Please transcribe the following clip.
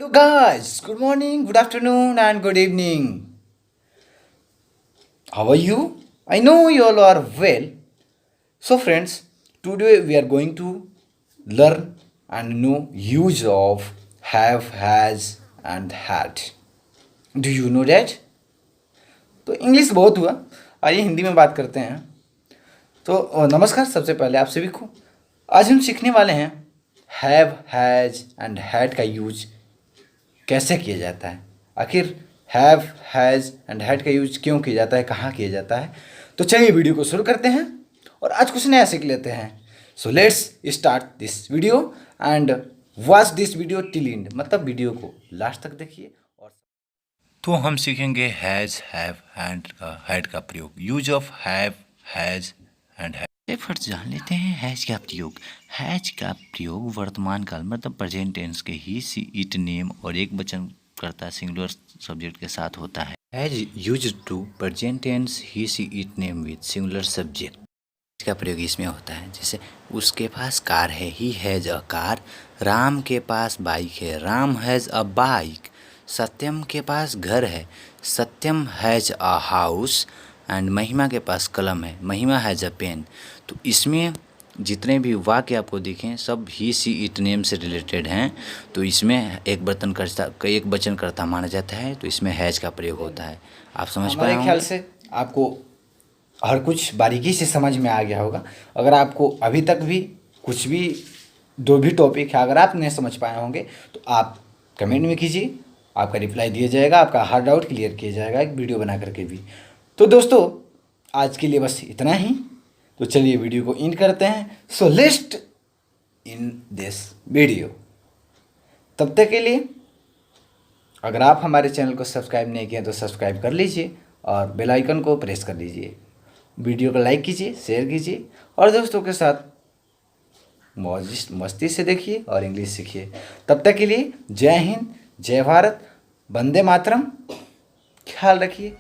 Hello guys, good morning, good afternoon and good evening. How are you? I know you all are well. So friends, today we are going to learn and know use of have, has and had. Do you know that? तो English बहुत हुआ, आइए हिंदी में बात करते हैं। तो नमस्कार, सबसे पहले आप सभी को आज हम सीखने वाले हैं हैव, हैज एंड हैड का यूज कैसे किया जाता है। आखिर हैव, हैज़ एंड हैड का यूज क्यों किया जाता है, कहाँ किया जाता है। तो चलिए वीडियो को शुरू करते हैं और आज कुछ नया सीख लेते हैं। So let's start this video and watch this video till and, मतलब वीडियो को लास्ट तक देखिए। तो हम सीखेंगे हैज़, हैव, हैड का प्रयोग, use of have, has and had. First जान लेते हैं हैज़ का प्रयोग। हैज़ का प्रयोग वर्तमान काल मतलब प्रेजेंट टेंस के ही, सी, इट, नेम और एक वचन कर्ता सिंगुलर सब्जेक्ट के साथ होता है। Has used to present tense he, she, it, name with singular subject. इसका प्रयोग इसमें होता है, जैसे उसके पास कार है, he has a car. Ram के पास बाइक है, राम हैज़ अ बाइक। सत्यम के पास घर है, सत्यम हैज़ अ हाउस। एंड महिमा के पास कलम है, महिमा हैज़ अ पेन। तो इसमें जितने भी वाक्य आपको दिखें सब ही, सी, इट, नेम से रिलेटेड हैं। तो इसमें एक वचन कर्ता माना जाता है, तो इसमें हैज़ का प्रयोग होता है। आप समझ पाए? हमारे ख्याल से आपको हर कुछ बारीकी से समझ में आ गया होगा। अगर आपको अभी तक भी कुछ भी जो भी टॉपिक है अगर आप नहीं समझ पाए होंगे तो आप कमेंट में कीजिए, आपका रिप्लाई दिया जाएगा, आपका हर डाउट क्लियर किया जाएगा एक वीडियो बना करके भी। तो दोस्तों आज के लिए बस इतना ही। तो चलिए वीडियो को एंड करते हैं। सो लिस्ट इन दिस वीडियो। तब तक के लिए अगर आप हमारे चैनल को सब्सक्राइब नहीं किए तो सब्सक्राइब कर लीजिए और बेल आइकन को प्रेस कर लीजिए। वीडियो को लाइक कीजिए, शेयर कीजिए और दोस्तों के साथ मस्ती से देखिए और इंग्लिश सीखिए। तब तक के लिए जय हिंद, जय भारत, वंदे मातरम। ख्याल रखिए।